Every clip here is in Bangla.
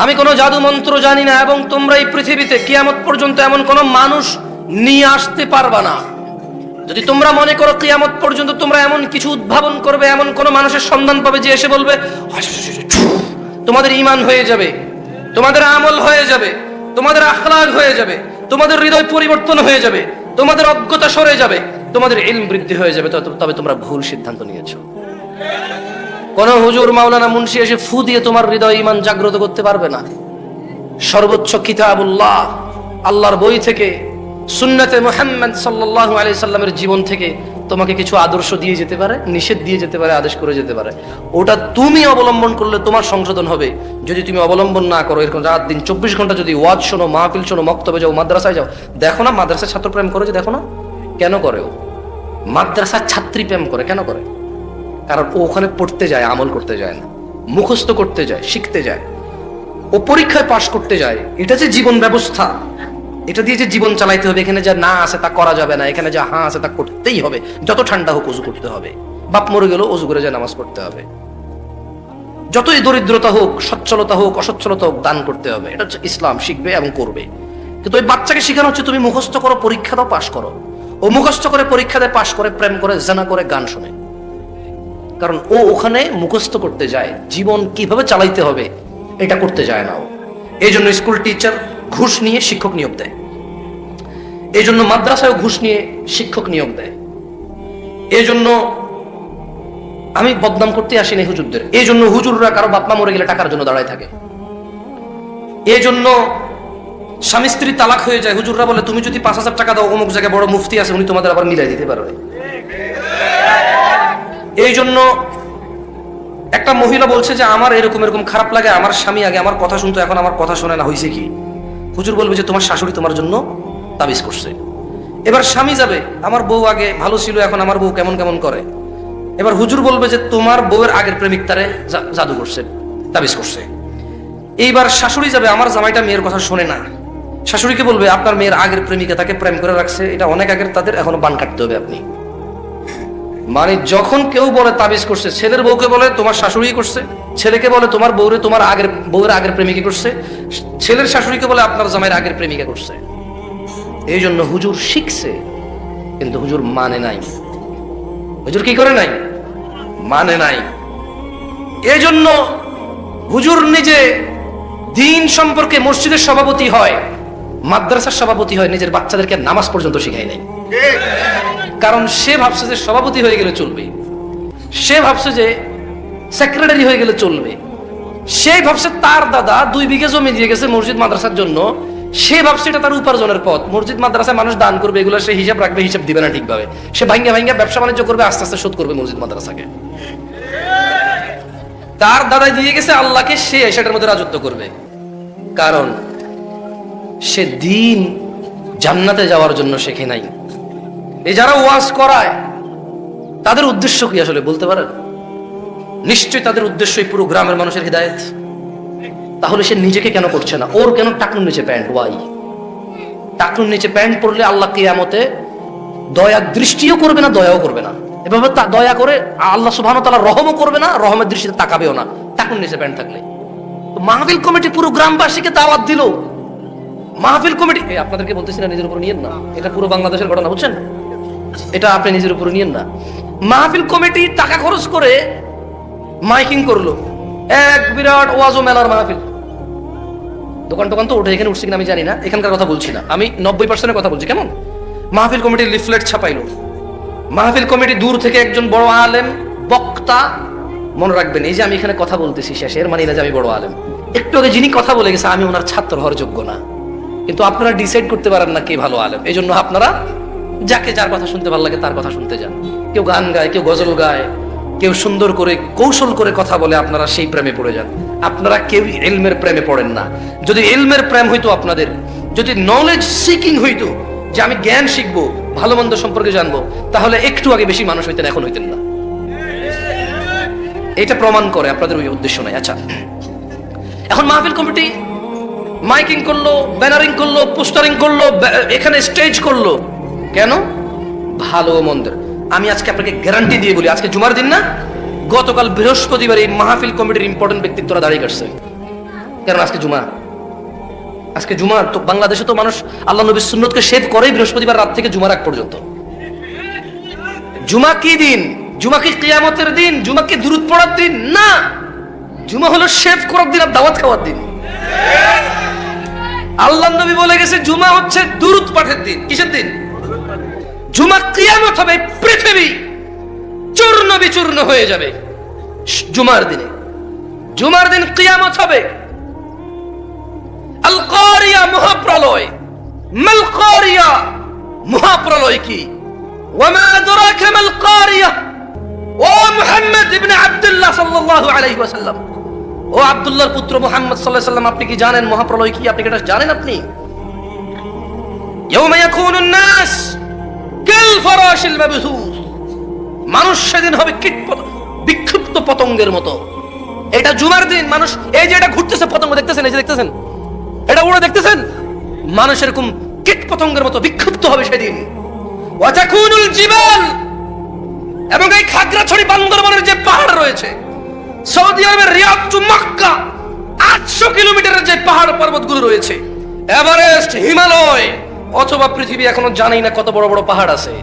আমি কোনো জাদু মন্ত্র জানি না, এবং তোমরা এই পৃথিবীতে কিয়ামত পর্যন্ত এমন কোনো মানুষ নিয়ে আসতে পারবা না। যদি তোমরা মনে করো কিয়ামত পর্যন্ত তোমরা এমন কিছু উদ্ভাবন করবে, এমন কোনো মানুষের সন্ধান পাবে যে এসে বলবে, তোমাদের ঈমান হয়ে যাবে, তোমাদের আমল হয়ে যাবে, তোমাদের আখলাক হয়ে যাবে, তোমাদের হৃদয় পরিবর্তন হয়ে যাবে, তোমাদের অজ্ঞতা সরে যাবে, তোমাদের ইলম বৃদ্ধি হয়ে যাবে, তবে তোমরা ভুল সিদ্ধান্ত নিয়েছো। কোন হুজুর মাওলানা মুন্সি এসে ফু দিয়ে তোমার হৃদয় ঈমান জাগ্রত করতে পারবে না। সর্বোচ্চ কিতাবুল্লাহ, আল্লাহর বই থেকে, সুন্নতে মুহাম্মদ সাল্লাল্লাহু আলাইহি সাল্লামের জীবন থেকে তোমাকে কিছু আদর্শ দিয়ে যেতে পারে, নিষেধ দিয়ে যেতে পারে, আদেশ করে যেতে পারে। ওটা তুমি অবলম্বন করলে তোমার সংশোধন হবে। যদি তুমি অবলম্বন না করো, এরকম রাত দিন 24 ঘন্টা যদি ওয়াজ শোনো, মাহফিল শোনো, মক্তবে যাও, মাদ্রাসায় যাও, দেখো না মাদ্রাসার ছাত্র প্রেম করে, যে দেখো না কেন করে, ও মাদ্রাসার ছাত্রী প্রেম করে কেন করে? কারণ ও ওখানে পড়তে যায়, আমল করতে যায় না, মুখস্থ করতে যায়, শিখতে যায়, ও পরীক্ষায় পাশ করতে যায়। এটা যে জীবন ব্যবস্থা, এটা দিয়ে যে জীবন চালাইতে হবে, এখানে যা না আছে তা করা যাবে না, এখানে যা হ্যাঁ আছে তা করতেই হবে। যত ঠান্ডা হোক অজু করতে হবে, বাপ মরে গেল অজু করে যা নামাজ পড়তে হবে, যতই দরিদ্রতা হোক, সচ্ছলতা হোক, অসচ্ছলতা হোক, দান করতে হবে। এটা হচ্ছে ইসলাম, শিখবে এবং করবে। কিন্তু ওই বাচ্চাকে শেখানো হচ্ছে তুমি মুখস্থ করো, পরীক্ষা দাও, পাশ করো। ও মুখস্থ করে, পরীক্ষা দেয়, পাশ করে, প্রেম করে, জানা করে, গান শোনে। কারণ ও ওখানে মুখস্থ করতে যায়, জীবন কিভাবে চালাইতে হবে এটা করতে যায় না ও। এই জন্য স্কুল টিচার ঘুষ নিয়ে শিক্ষক নিয়োগ দেয়, এই জন্য মাদ্রাসায় ঘুষ নিয়ে শিক্ষক নিয়োগ দেয়। এই জন্য আমি বদনাম করতে আসিনি হুজুরদের, এই জন্য হুজুররা কারো বাপ মা মরে গেলে টাকার জন্য দাঁড়ায় থাকে। এই জন্য স্বামী স্ত্রী তালাক হয়ে যায়, হুজুররা বলে তুমি যদি 5,000 টাকা দাও, অমুক জায়গায় বড় মুফতি আছে, উনি তোমাদের আবার মিলাই দিতে পারবে। এই জন্য একটা মহিলা বলছে যে আমার এরকম এরকম খারাপ লাগে, আমার স্বামী আগে আমার কথা শুনতো, এখন আমার কথা শোনে না, হয়েছে কি? হুজুর বলবে যে তোমার শাশুড়ি তোমার জন্য তাবিজ করছে। এবার স্বামী যাবে, আমার বউ আগে ভালো ছিল, এখন আমার বউ কেমন কেমন করে। এবার হুজুর বলবে যে তোমার বউয়ের আগের প্রেমিক তারে জাদু করছে, তাবিজ করছে। এইবার শাশুড়ি যাবে, আমার জামাইটা মেয়ের কথা শোনে না, শাশুড়িকে বলবে আপনার মেয়ের আগের প্রেমিকা তাকে প্রেম করে রাখছে, এটা অনেক আগের, তাদের এখনো বান কাটতে হবে আপনি। মানে যখন কেউ বলে তাবিজ করছে, ছেলের বউকে বলে তোমার শাশুড়ি করছে, ছেলেকে বলে তোমার বউরে তোমার বউয়ের আগের প্রেমিকা করছে, ছেলের শাশুড়িকে বলে আপনার জামাইয়ের আগের প্রেমিকা করছে। এই জন্য হুজুর শিখছে, কিন্তু হুজুর মানে নাই। হুজুর কি করে নাই? মানে নাই। এই জন্য হুজুর নিজে দিন সম্পর্কে মসজিদের সভাপতি হয়, মাদ্রাসার সভাপতি হয়, নিজের বাচ্চাদেরকে নামাজ পর্যন্ত শিখায় নাই। কারণ সে ভাবছে যে সভাপতি হয়ে গেলে চলবে, সে ভাবছে যে সেক্রেটারি হয়ে গেলে চলবে, সে ভাবছে তার দাদা 2 বিঘা জমি দিয়ে গেছে মসজিদ মাদ্রাসার জন্য, সে ভাবছে এটা তার উপার্জনের পথ। মসজিদ মাদ্রাসায় মানুষ দান করবে, এগুলো সে হিসাব রাখবে, হিসাব দিবে না ঠিকভাবে, সে ভাঙ্গা ভাঙ্গা ব্যবসা বাণিজ্য করবে, আস্তে আস্তে শোধ করবে মসজিদ মাদ্রাসাকে। তার দাদাই দিয়ে গেছে আল্লাহকে, সে সেটার মধ্যে রাজত্ব করবে। কারণ সে দিন জান্নাতে যাওয়ার জন্য শেখে নাই। এই যারা ওয়াজ করায় তাদের উদ্দেশ্য কি আসলে বলতে পারেন? নিশ্চয়ই তাদের উদ্দেশ্য এই পুরো গ্রামের মানুষের হিদায়াত। তাহলে সে নিজেকে কেন করছে না? ওর কেন টাকনুর নিচে প্যান্ট? ওয়াই? টাকনুর নিচে প্যান্ট পরলে আল্লাহ কিয়ামতে দয়া দৃষ্টিও করবে না, দয়াও করবে না। এভাবে দয়া করে আল্লাহ সুবহানাহু ওয়া তাআলা রহমও করবে না, রহমের দৃষ্টিতে তাকাবেও না টাকনুর নিচে প্যান্ট থাকলে। মাহফিল কমিটি পুরো গ্রামবাসীকে দাওয়াত দিল। মাহফিল কমিটি, আপনাদেরকে বলতেছি না নিজের উপর নিয়েন না, এটা পুরো বাংলাদেশের ঘটনা, বুঝছেন? এটা আপনি নিজের উপর নিয়েন না। মাহফিল কমিটি টাকা খরচ করে মাইকিং করলো, এক বিরাট ওয়াজ ও মেলার মাহফিল। দোকান টোকান তো উঠে, এখানে উঠছে কিনা আমি জানি না, এখানকার কথা বলছি না, আমি 90% কথা বলছি। কেমন মাহফিল কমিটির লিফলেট ছাপাইলো। মাহফিল কমিটি দূর থেকে একজন বড় আলেম বক্তা, মনে রাখবেন এই যে আমি এখানে কথা বলতেছি শেষে এর মানে না যে আমি বড় আলেম। একটু আগে যিনি কথা বলে গেছে আমি ওনার ছাত্র হওয়ার যোগ্য না, কিন্তু আপনারা ডিসাইড করতে পারেন না কে ভালো আলেম। এই জন্য আপনারা যাকে যার কথা শুনতে ভালো লাগে তার কথা শুনতে যান। কেউ গান গায়, কেউ গজল গায়, কেউ সুন্দর করে কৌশল করে কথা বলে, আপনারা সেই প্রেমে পড়ে যান। আপনারা কেউ ইলমের প্রেমে পড়েন না। যদি ইলমের প্রেম হইতো আপনাদের, যদি নলেজ সিকিং হইতো, যে আমি জ্ঞান শিখবো, ভালো মন্দ সম্পর্কে জানবো, তাহলে একটু আগে বেশি মানুষ হইতেন, এখন হইতেন না। এটা প্রমাণ করে আপনাদের ওই উদ্দেশ্য নাই। আচ্ছা, এখন মাহফিল কমিটি মাইকিং করলো, ব্যানারিং করলো, পোস্টারিং করলো, এখানে স্টেজ করলো। কেন? ভালো মন্দের। আমি আজকে আপনাকে গ্যারান্টি দিয়ে বলি, আজকে জুমার দিন না, গতকাল বৃহস্পতিবার এই মাহফিল কমিটির ইম্পর্টেন্ট ব্যক্তিত্বরা দাঁড়িয়ে গেছে। কারণ আজকে জুমা। আজকে জুমা তো বাংলাদেশে তো মানুষ আল্লাহ নবীর সুন্নতকে শেভ করে বৃহস্পতিবার রাত থেকে জুমার আগ পর্যন্ত। জুমা কি দিন? জুমা কি কিয়ামতের দিন? জুমা কি দুরূদ পড়ার দিন? না, জুমা হলো শেভ করার দিন আর দাওয়াত খাওয়ার দিন। আল্লাহ নবী বলে গেছে জুমা হচ্ছে দুরূদ পাঠের দিন। কিসের দিন? জুমা কিয়ামত হবে, পৃথিবী চূর্ণ বিচূর্ণ হয়ে যাবে জুমার দিনে। জুমার দিন কিয়ামত হবে। আল কারিয়া, মহাপ্রলয়। মাল কারিয়া, মহাপ্রলয় কি? ওয়ামা আদরাকা মাল কারিয়া। ও মুহাম্মদ ইবনে আব্দুল্লাহ সাল্লাল্লাহু আলাইহি ওয়াসাল্লাম, ও আব্দুল্লাহর পুত্র মুহাম্মদ সাল্লাল্লাহু আলাইহি ওয়াসাল্লাম, আপনি কি জানেন মহাপ্রলয় কি? আপনি কি এটা জানেন? আপনি ইয়াউমা ইয়াকুনুন নাস কাল ফারাশিল মাবসুস, মানুষ সেদিন হবে বিক্ষিপ্ত পতঙ্গের মতো। এটা জুমার দিন। মানুষ এই যে এটা ঘুরতেছে পতঙ্গ, দেখতেছেন? এই যে দেখতেছেন, এটা উড়ে দেখতেছেন? মানুষ এরকম কীট পতঙ্গের মতো বিক্ষিপ্ত হবে সেদিন। ওয়া তাকুনুল জিবাল, এবং এই খাগড়াছড়ি বান্দরবানের যে পাহাড় রয়েছে, সৌদি আরবের রিয়াদ টু মক্কা 800 কিলোমিটারের যে পাহাড় পর্বতগুলো রয়েছে, এভারেস্ট, হিমালয়, অথবা পৃথিবী এখনো জানেই না কত বড় বড় পাহাড় আছে।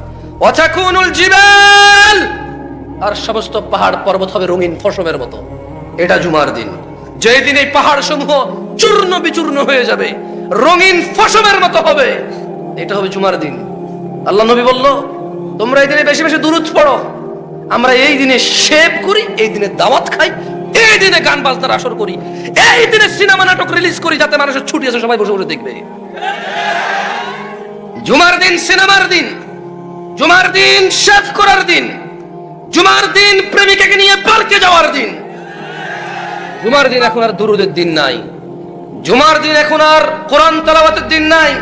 ওয়া তাকুনুল জিবাল, আর সমস্ত পাহাড় পর্বত হবে রঙিন ফসলের মতো। এটা জুমার দিন, যেই দিন এই পাহাড় সমূহ চূর্ণ বিচূর্ণ হয়ে যাবে, রঙিন ফসলের মতো হবে। এটা হবে জুমার দিন। আল্লাহ নবী বলল তোমরা এই দিনে বেশি বেশি দুরূদ পড়ো। আমরা এই দিনে শেভ করি, এই দিনে দাওয়াত খাই, এই দিনে গান বাজনার আসর করি, এই দিনে সিনেমা নাটক রিলিজ করি যাতে মানুষের ছুটি আছে, সবাই বসে বসে দেখবে। জুমার দিন সিনেমার দিন, জুমার দিন শেভ করার দিন, জুমার দিন প্রেমিকাকে নিয়ে পার্কে যাওয়ার দিন। জুমার দিন এখন আর দুরূদের দিন নাই। জুমার দিন এখন আর কোরআন তেলাওয়াতের দিন নাই।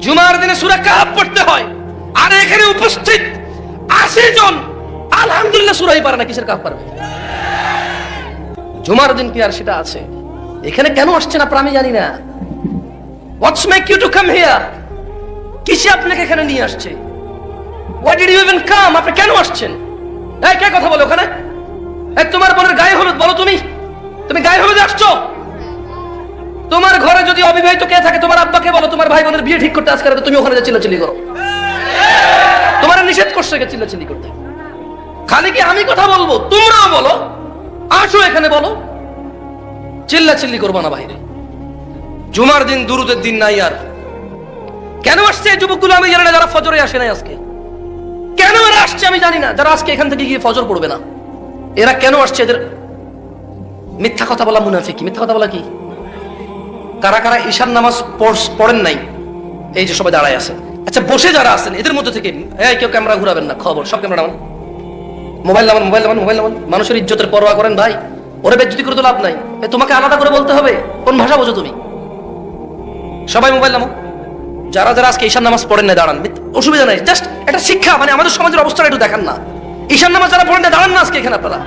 জুমার দিনে সূরা কাহফ পড়তে হয়, আর এখানে উপস্থিত 80 জন আলহামদুলিল্লাহ সূরাই পারে না, কিসের কাহফ পারবে? জুমার দিন কি আর সেটা আছে? এখানে কেন আসছেন আপনারা আমি জানি না। What's make you to come here? কিসে আপনাকে এখানে নিয়ে আসছে? Why did you even come? আপনি কেন আসছেন? এই কে কথা বলে ওখানে? এই তোমার বোনের গায়ে হলুদ, বলো তুমি গায়ে হলুদে আসছো? তোমার ঘরে যদি অবিবাহিত কে থাকে তোমার আব্বাকে বলো তোমার ভাই বোনের বিয়ে ঠিক করতে আজকে রাতে তুমি ওখানে চিল্লাচিল্লি করো। তোমার নিষেধ করছে কে চিল্লাচিল্লি করতে? খালি কি আমি কথা বলবো? তোমরাও বলো, আসো এখানে বলো, চিল্লাচিল্লি করবো না বাইরে। জুমার দিন দুরূদের দিন নাই। আর কেন আসছে এই যুবকগুলো আমি জানি না, যারা ফজরে আসে নাই আজকে। কেন এরা আসছে আমি জানি না, যারা আজকে এখান থেকে গিয়ে ফজর পড়বে না। এরা কেন আসছে? এদের মিথ্যা কথা বলা মুনাফিকি। মিথ্যা কথা বলা কি? কারা কারা ঈশার নামাজ পড়েন নাই? এই যে সবাই দাঁড়ায় আছে। আচ্ছা বসে যারা আছেন এদের মধ্যে থেকে কেউ ক্যামেরা ঘুরাবেন না, খবর সব ক্যামেরা নামান, মোবাইল নামান, মোবাইল নামান, মোবাইল নামান। মানুষের ইজ্জতের পরোয়া করেন ভাই? ওরে বেজ্জতি করে তো লাভ নাই। তোমাকে আলাদা করে বলতে হবে? কোন ভাষা বোঝো তুমি? সবাই মোবাইল নামো। যারা যারা আজকে ঈশার নামাজ পড়েন না দাঁড়ান, অসুবিধা নাই, জাস্ট একটা শিক্ষা। মানে আমাদের সমাজের অবস্থাটা একটু দেখান না। ঈশার নামাজ যারা পড়েন না দাঁড়ান না আজকে এখানে আপনারা।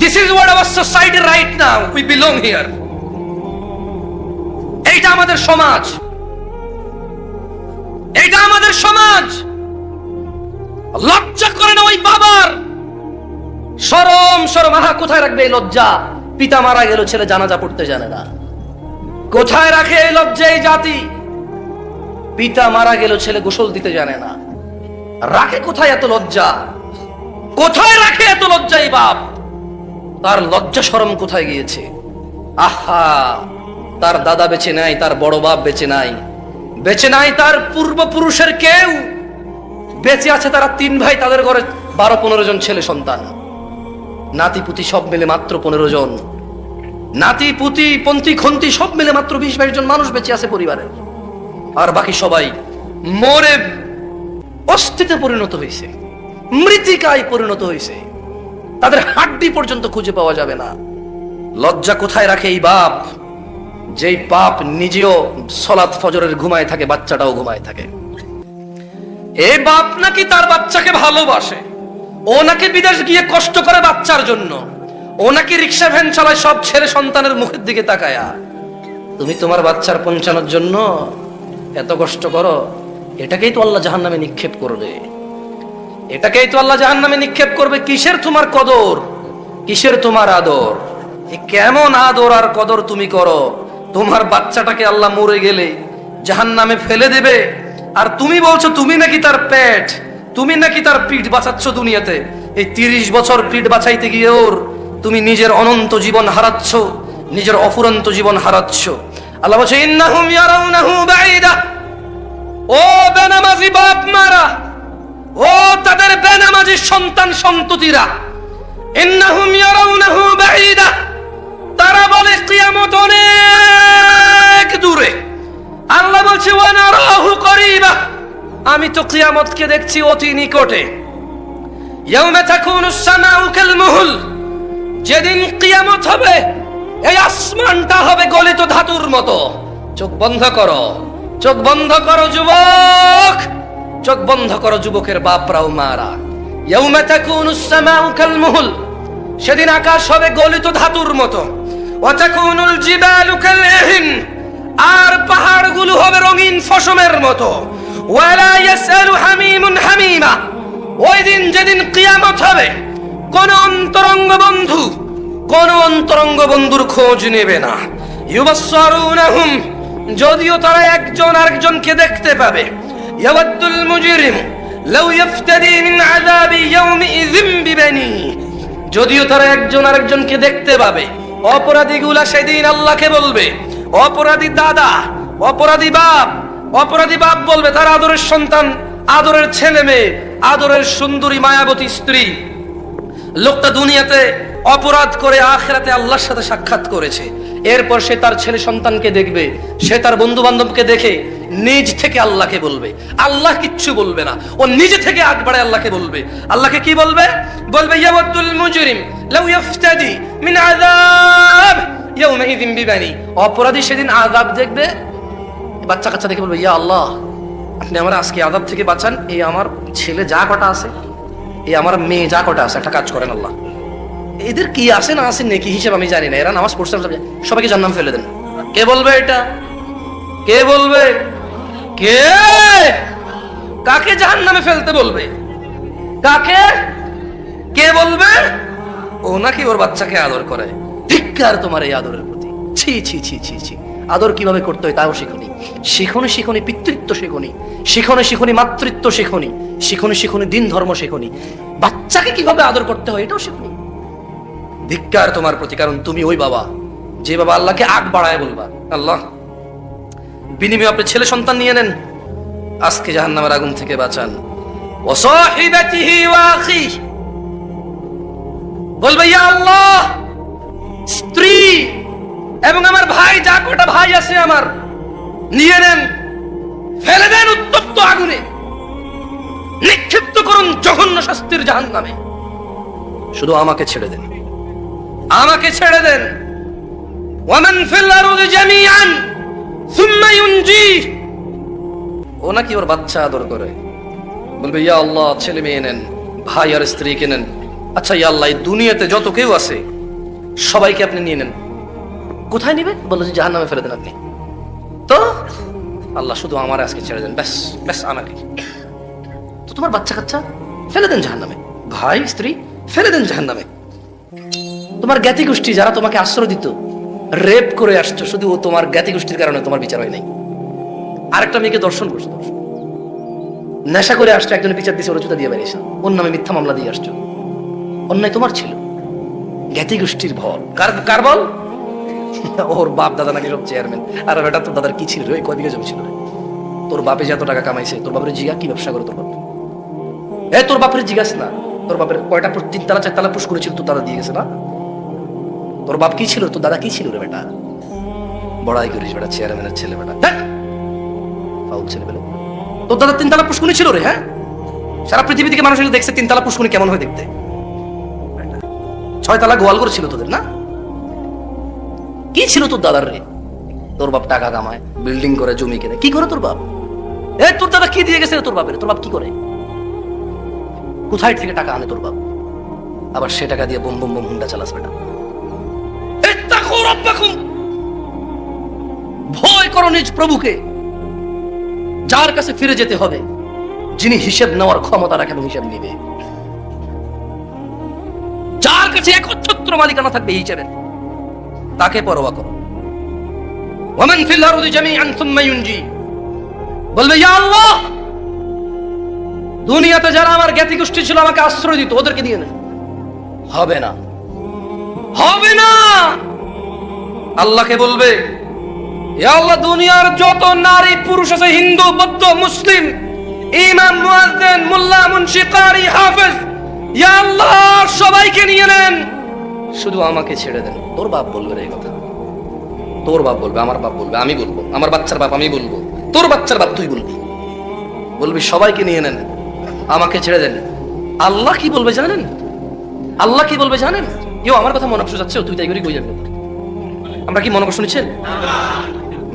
This is what our society right now. We belong here. এইটা আমাদের সমাজ, এইটা আমাদের সমাজ। লজ্জা করে না ওই বাবার? শরম আহা, কোথায় রাখবে এই লজ্জা? পিতা মারা গেল, ছেলে জানাজা পড়তে জানে না। কোথায় রাখে এই লজ্জা এই জাতি? পিতা মারা গেল, ছেলে গোসল দিতে জানে না। রাখে কোথায় এত লজ্জা? কোথায় রাখে এত লজ্জা এই বাপ? তার লজ্জা শরম কোথায় গিয়েছে? আহা, তার দাদা বেঁচে নাই, তার বড় বাপ বেঁচে নাই, বেঁচে নাই তার পূর্বপুরুষের কেউ। বেঁচে আছে তারা 3 ভাই, তাদের ঘরে 12-15 জন ছেলে সন্তান। নাতি পুতি সব মিলে মাত্র 15 জন। নাতি পুতি পন্থী খন্তি সব মিলে মাত্র 20-22 জন মানুষ বেঁচে আছে পরিবারে। আর বাকি সবাই মরে অস্থিতে পরিণত হয়েছে, মৃত্তিকায় পরিণত হয়েছে। তাদের হাড্ডি পর্যন্ত খুঁজে পাওয়া যাবে না। লজ্জা কোথায় রাখে এই বাপ? যেই বাপ নিজেও সালাত ফজরের ঘুমায় থাকে, বাচ্চাটাও ঘুমায় থাকে। এই বাপ নাকি তার বাচ্চাকে ভালোবাসে, ও নাকি বিদেশ গিয়ে কষ্ট করে বাচ্চার জন্য, ও নাকি রিক্সা ভ্যান চালায় সব ছেলে সন্তানের মুখের দিকে তাকায়া। তুমি তোমার বাচ্চার পৌঁছানোর জন্য এত কষ্ট করো, এটাকেই তো আল্লাহ জাহান্নামে নিক্ষেপ করবে। এটাকেই তো আল্লাহ জাহান্নামে নিক্ষেপ করবে। কিসের তোমার কদর, কিসের তোমার আদর? এ কেমন আদর আর কদর তুমি করো? তোমার বাচ্চাটাকে আল্লাহ মরে গেলে জাহান্নামে ফেলে দেবে, আর তুমি বলছো তুমি নাকি তার পেট, তুমি নাকি তার পিঠ বাঁচাচ্ছ দুনিয়াতে। এই 30 বছর পিঠ বাঁচাইতে গিয়ে তুমি নিজের অনন্ত জীবন হারাচ্ছ, নিজের অফুরন্ত জীবন হারাচ্ছ। আল্লাহ বলছে ইন্নাহুম ইয়ারাউনাহু বাঈদা। ও বেনামাজি বাপ মারা, ও তাদের বেনামাজি সন্তান সন্ততিরা, ইন্নাহুম ইয়ারাউনাহু বাঈদা, তারা বলে কিয়ামত অনেক দূরে। আল্লাহ বলছে ওয়া নারাহু করিবা, আমি তো কিয়ামতকে দেখছি অতি নিকটে। ইয়াউমা তাকুনুস সামাউ কাল মুহল, যেদিন কিয়ামত হবে এই আসমানটা হবে গলিত ধাতুর মতো। চোখ বন্ধ করো, চোখ বন্ধ করো যুবক, চোখ বন্ধ করো যুবকের বাপরাও মারা। ইয়াউমা তাকুনুস সামাউ কাল মুহল, সেদিন আকাশ হবে গলিত ধাতুর মতো। ওয়া তাকুনুল জিবালু কাল ইহিন, আর পাহাড়গুলো হবে রঙিন ফসমের মতো। ওয়ালা ইয়াসআলু হামিমুন হামিমা, ওই দিন যেদিন কিয়ামত হবে কোন অন্তরঙ্গ বন্ধু কোন অন্তরঙ্গ বন্ধুর খোঁজ নেবে না। ইউবাসসারুনাহুম, যদিও তারা একজন আরেকজনকে দেখতে পাবে। ইয়াওয়াদ্দুল মুজরিম লাউ ইফতাদি মিন আযাবি ইয়াউমিযিন বিবানি, যদিও তারা একজন আরেকজনকে দেখতে পাবে। অপরাধীগুলা সেদিন আল্লাহকে বলবে, অপরাধী দাদা, অপরাধী বাপ বলবে তার আদরের সন্তান, আদরের ছেলে মেয়ে, আদরের সুন্দরী মায়াবতী স্ত্রী, লোকটা দুনিয়াতে অপরাধ করে আখিরাতে আল্লাহর সাথে সাক্ষাৎ করেছে। এরপর সে তার ছেলে সন্তানকে দেখবে, সে তার বন্ধু বান্ধবকে দেখে নিজ থেকে আল্লাহকে বলবে। আল্লাহ কিচ্ছু বলবে না, ও নিজে থেকে আগ বাড়ায় আল্লাহকে বলবে। আল্লাহকে কি বলবে? বলবে ইয়াওয়াদ্দুল মুজরিম লাউ ইফতাদি মিন আযাব ইয়াউমিযিন বিবানি, অপরাধী সেদিন আযাব দেখবে, বাচ্চা কাচ্চা দেখে বলবে ইয়া আল্লাহ, আপনি আমার আজকে আযাব থেকে বাঁচান। এই আমার ছেলে যা কটা আছে, এই আমার মেয়ে যা কটা আছে, একটা কাজ করেন আল্লাহ, এদের কি আছে না আছে নেকি হিসেব আমি জানি না, এরা নামাজ পড়ছে, সবাইকে জান্নাম ফেলে দেন। কে বলবে এটা? কে বলবে? কে? কাকে জাহান্নামে ফেলতে বলবে? কাকে? কে বলবে? ও নাকি ওর বাচ্চাকে আদর করে? ধিক্কার তোমার এই আদরের প্রতি। ছি ছি ছি ছি ছি। আদর কিভাবে করতে হয় তাও শিখুনি, শিখুনি পিতৃত্ব শিখুনি, শিখুনি মাতৃত্ব শিখুনি দিন ধর্ম শিখুনি, বাচ্চাকে কিভাবে আদর করতে হয় এটাও শিখুনি। ধিক্কার তোমার প্রতি, কারণ তুমি ওই বাবা যে বাবা আল্লাহকে আগ বাড়ায় বলবা আল্লাহ, বিনিময়ে আপনি ছেলে সন্তান নিয়ে নেন, আজকে জাহান্নামের আগুন থেকে বাঁচান। ওয়া সাহিবাতিহি ওয়া আখি, বলবে ইয়া আল্লাহ, স্ত্রী এবং আমার ভাই, যা কটা ভাই আছে আমার, নিয়ে নেন, ফেলে দেন উত্তপ্ত আগুনে, নিক্ষিপ্ত করুন জঘন্য শাস্তির জাহান্নামে, শুধু আমাকে ছেড়ে দেন, আমাকে ছেড়ে দেন। ওয়ামান ফিল আরদি জামিআন সুম্মা ইউনজি, ও নাকি ওর বাচ্চা আদর করে, বলবে ইয়া আল্লাহ, ছেলে মেয়ে নেন, ভাই আর স্ত্রীকে নেন। আচ্ছা ইয়া আল্লাহ, এই দুনিয়াতে যত কেউ আছে সবাইকে আপনি নিয়ে নেন। কোথায় নিবেন? বললো যে জাহান্নামে ফেলে দেন আপনি। তো আল্লাহ শুধু আমার আজকে ছেড়ে দেন, ব্যাস ব্যাস আমাকে। তো তোমার বাচ্চা কাচ্চা ফেলে দেন জাহান্নামে, ভাই স্ত্রী ফেলে দেন জাহান্নামে। তোমার জ্ঞাতি গোষ্ঠী যারা তোমাকে আশ্রয় দিত, রেপ করে আসছো, শুধু ও তোমার জ্ঞাতি গোষ্ঠীর কারণে তোমার বিচার হয় নাই। আরেকটা মেয়েকে দর্শন করছো, নেশা করে আসছো, একজনের বিচার দিয়েছে, ওরা জুতা দিয়ে বেরিয়েছে, ওর নামে মিথ্যা মামলা দিয়ে আসছো, অন্যায় তোমার ছিল। জ্ঞাতি গোষ্ঠীর ভর কার বল? ওর বাপ দাদা নাকি সব চেয়ারম্যান। আর বেটা তোর দাদার কি ছিল রে? কয় বিঘা জমি ছিল রে? তোর বাপে যে এত টাকা কামাইছে, তোর বাপের জিগা কি ব্যবসা করে তোর বাপ? তোর বাপের জিজ্ঞাস না, তোর বাপের কয়টা 3 তালা 4 তালা পুষ্করে ছিল, তোর দাদা দিয়ে গেছে না? তোর বাপ কি ছিল, তোর দাদা কি ছিল রে বেটা? বড়াই করিস বেটা, চেয়ারম্যানের ছেলে বেটা, ফাউল ছেলে বেটা। তোর দাদা 3 তালা পুষ্করি ছিল রে। হ্যাঁ, সারা পৃথিবী থেকে মানুষ দেখছে 3 তালা পুষ্করি কেমন হয় দেখতে। 6 তালা গোয়ালঘর ছিল তোদের না? কি ছিল তোর দাদার রে? তোর বাপ টাকা কামায়, বিল্ডিং করে, জমি কেনে। কি করে তোর বাপ? তোর দাদা কি দিয়ে গেছে তোর বাপের? তোর বাপ কি করে? কোথায় থেকে টাকা আনে তোর বাপ? আবার সে টাকা দিয়ে বোম বোম বোম হুন্ডা চালাস বেটা। ভয় করো নিজ প্রভুকে, যার কাছে ফিরে যেতে হবে, যিনি হিসেব নেওয়ার ক্ষমতা রাখেন, হিসেব নিবে, যার কাছে একচ্ছত্র মালিকানা থাকবে হিসেবের। তাকে পরোয়া করো। ওয়ামান ফিল আরদি জামিআন সুম্মা ইউনজি, বলবে ইয়া আল্লাহ, দুনিয়াতে যারা আমার জ্ঞাতি গোষ্ঠী ছিল আমাকে আশ্রয় দিত ওদেরকে দিয়ে নেন। হবে না, হবে না। আল্লাহকে বলবে ইয়া আল্লাহ, দুনিয়ার যত নারী পুরুষ আছে, হিন্দু বৌদ্ধ মুসলিম, ইমাম মুয়াজ্জিন মোল্লা মুন্সি কারি হাফেজ, ইয়া আল্লাহ সবাইকে নিয়ে নেন, শুধু আমাকে ছেড়ে দেন। তোর বাপ বলবে এই কথা, তোর বাপ বলবে, আমার বাপ বলবে, আমি বলবো, আমার বাচ্চার বাপ আমি বলবো, তোর বাচ্চার বাপ তুই বলবি, বলবি সবাইকে নিয়ে নেন, আমাকে ছেড়ে দেন। আল্লাহ কি বলবে জানেন? আল্লাহ কি বলবে জানেন? কেউ আমার কথা মনে কষ্ট যাচ্ছে, তুই তাই করে কই যাবে। আমরা কি মনে কষ্ট নিচ্ছেন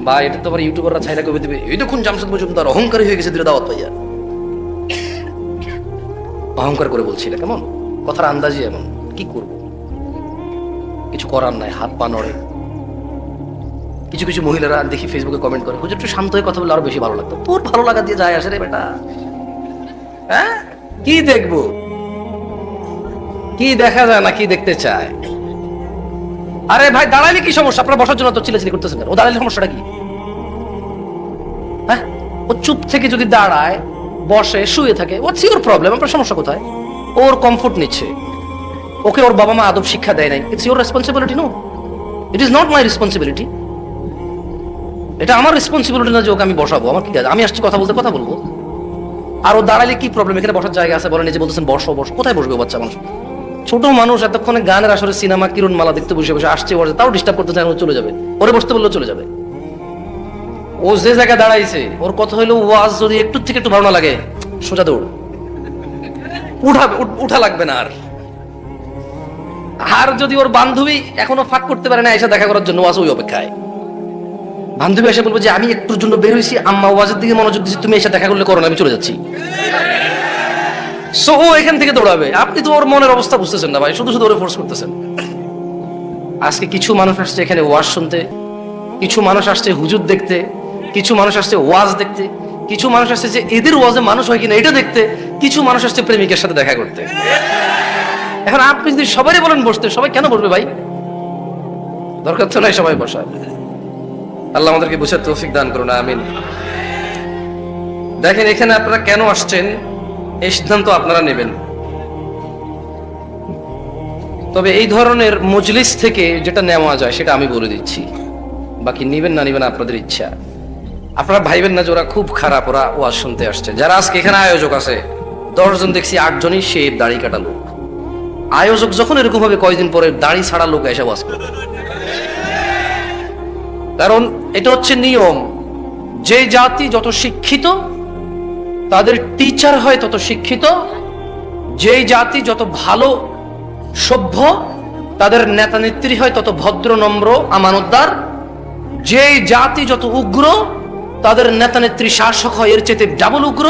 বা এটা তো আবার ইউটিউবাররা ছাইরা কবে দিবে, এই দেখুন জামশেদ মজুমদার অহংকারী হয়ে গেছে, দিলে দাওয়াত পাইয়া। অহংকার করে বলছিল, কেমন কথার আন্দাজি এমন। কি করব, কিছু করার নাই, হাত পা নড়ে। কিছু কিছু মহিলারা দেখি ফেসবুকে কমেন্ট করে, হুজুর একটু শান্ত হয়ে কথা বললে আরো বেশি ভালো লাগতো। তোর ভালো লাগা দিয়ে যায় আসে রে বেটা, হ্যাঁ? কি দেখবো, কি দেখা যায় না, কি দেখতে চায়? আরে ভাই দাঁড়াইলে কি সমস্যা? আপনারা বসার জন্য তো চিল্লাচিল্লি করতেছেন কেন? ও দাঁড়াইলে সমস্যাটা কি? হ্যাঁ, ও চুপ থেকে যদি দাঁড়ায়, বসে, শুয়ে থাকে, হোয়াটস ইওর প্রবলেম? আপনার সমস্যা কোথায়? ওর কমফোর্ট নিচ্ছে, ওকে ওর বাবা মা আদব শিক্ষা দেয় নাই, it's your responsibility. No, it is not my responsibility. এটা আমার রেসপন্সিবিলিটি না যে ওকে আমি বসাবো। আমার কি কাজ? আমি আসছি কথা বলতে, কথা বলবো। আর ও দাঁড়াইলে কি প্রবলেম? এখানে বসার জায়গা আছে, বলেন, এই যে বলতেছেন বসো বসো, কোথায় বসবে বাচ্চা মানুষ? ছোট মানুষ এতক্ষণে গানের আসরে সিনেমা কিরণ মালা দেখতে বসে বসে আসছে, বসে, তাও ডিস্টার্ব করতে চায়, ও চলে যাবে। ওরে বসতে বললেও চলে যাবে। ও যে জায়গায় দাঁড়াইছে, ওর কথা হইলো ওয়াজ যদি একটু থেকে একটু ভালো না লাগে, সোজা দৌড়, উঠা লাগবে না। আর যদি ওর বান্ধবী এখনো ফাঁক করতে পারে না এসে দেখা করার জন্য, ওয়াজ ওই অপেক্ষায়। বান্ধবী এসে বলবো যে আমি একটুর জন্য বের হয়েছি, আম্মা ওয়াজের দিকে মনোযোগ দিচ্ছি, তুমি এসে দেখা করলে করো না, আমি চলে যাচ্ছি। সো ও এখান থেকে দৌড়াবে। আপনি তো ওর মনের অবস্থা বুঝতেছেন না ভাই, শুধু শুধু ওরে ফোর্স করতেছেন। আজকে কিছু মানুষ আসছে এখানে ওয়াজ শুনতে, কিছু মানুষ আসছে হুজুর দেখতে, কিছু মানুষ আসছে ওয়াজ দেখতে, কিছু মানুষ আসছে যে এদের ওয়াজে মানুষ হয় কিনা এটা দেখতে, কিছু মানুষ আসছে প্রেমিকের সাথে দেখা করতে। এখন আপনি যদি সবাই বলেন বসতে, সবাই কেন বসবে ভাই? দরকার তো নাই সবাই বসার। আল্লাহ আমাদেরকে বুঝার তৌফিক দান করুন, আমিন। দেখেন এখানে আপনারা কেন আসছেন, এই সিদ্ধান্ত আপনারা নেবেন। তবে এই ধরনের মজলিস থেকে যেটা নেওয়া যায় সেটা আমি বলে দিচ্ছি, বাকি নিবেন না নিবেন আপনাদের ইচ্ছা। আপনারা ভাইবেন না যে ওরা খুব খারাপ, ওরা ওয়াজ শুনতে আসছে। যারা আজকে এখানে আয়োজক আছে 10 জন দেখছি 8 জনই সে দাড়ি কাটা লোক। আয়োজক যখন এরকম ভাবে কয়েকদিন পরে দাড়ি ছাড়া লোক এসে ওয়াজ করবে, কারণ এটা হচ্ছে নিয়ম। যে জাতি যত শিক্ষিত তাদের টিচার হয় তত শিক্ষিত, যেই জাতি যত ভালো সভ্য তাদের নেতা নেত্রী হয় তত ভদ্র নম্র আমানতদার, যেই জাতি যত উগ্র তাদের নেতা নেত্রী শাসক হয় এর চেয়ে ডাবল উগ্র,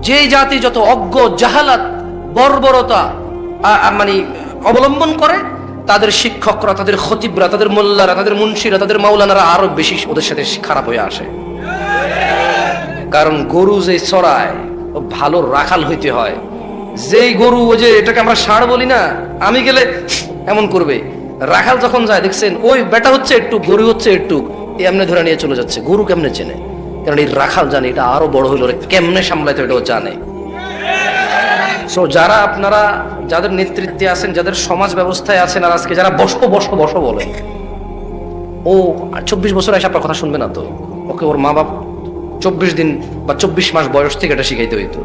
যেই জাতি যত অজ্ঞ জাহালাত বর্বরতা মানে অবলম্বন করে তাদের শিক্ষকরা, তাদের খতিবরা, তাদের মোল্লারা, তাদের মুন্সিরা, তাদের মাওলানারা আরো বেশি ওদের সাথে খারাপ হয়ে আসে। কারণ গরু যে চড়ায় ভালো রাখাল হইতে হয়। যেই গরু, ওই যে এটাকে আমরা ষাঁড় বলি না, আমি গেলে এমন করবে, রাখাল যখন যায় দেখছেন ওই বেটা হচ্ছে একটু, গরু হচ্ছে একটু, এমনি ধরে নিয়ে চলে যাচ্ছে। গরু কেমনে চেনে? কারণ এই রাখাল জানে এটা আরো বড় হইলো, কেমনে সামলাইতে এটাও জানে। সো যারা আপনারা যাদের নেতৃত্বে আছেন, যাদের সমাজ ব্যবস্থায় আছেন, আর আজকে যারা বসো বসো বসো বলে, ও 24 বছর এসে আপনার কথা শুনবে না তো। ওকে ওর মা বাপ 24 দিন বা 24 মাস বয়স থেকে এটা শিখাইতে হইতো।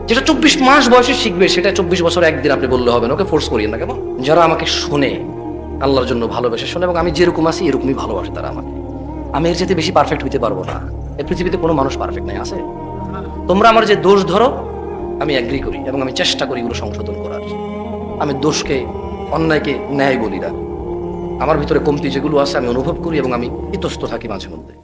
যেটা 24 মাস বয়সে শিখবে সেটা 24 বছর একদিন আপনি বললে হবে না। ওকে ফোর্স করিয়েন না। কেমন? যারা আমাকে শুনে, আল্লাহর জন্য ভালোবেসে শুনে, এবং আমি যেরকম আছি এরকমই ভালোবাসে তারা আমাকে। আমি এর চাইতে বেশি পারফেক্ট হইতে পারবো না। এই পৃথিবীতে কোনো মানুষ পারফেক্ট নাই, আছে? তোমরা আমার যে দোষ ধরো আমি এগ্রি করি এবং আমি চেষ্টা করি এগুলো সংশোধন করার। আমি দোষকে, অন্যায়কে ন্যায় বলি না। আমার ভিতরে কমতি যেগুলো আছে আমি অনুভব করি এবং আমি ইতস্ত থাকি মাঝে মধ্যে।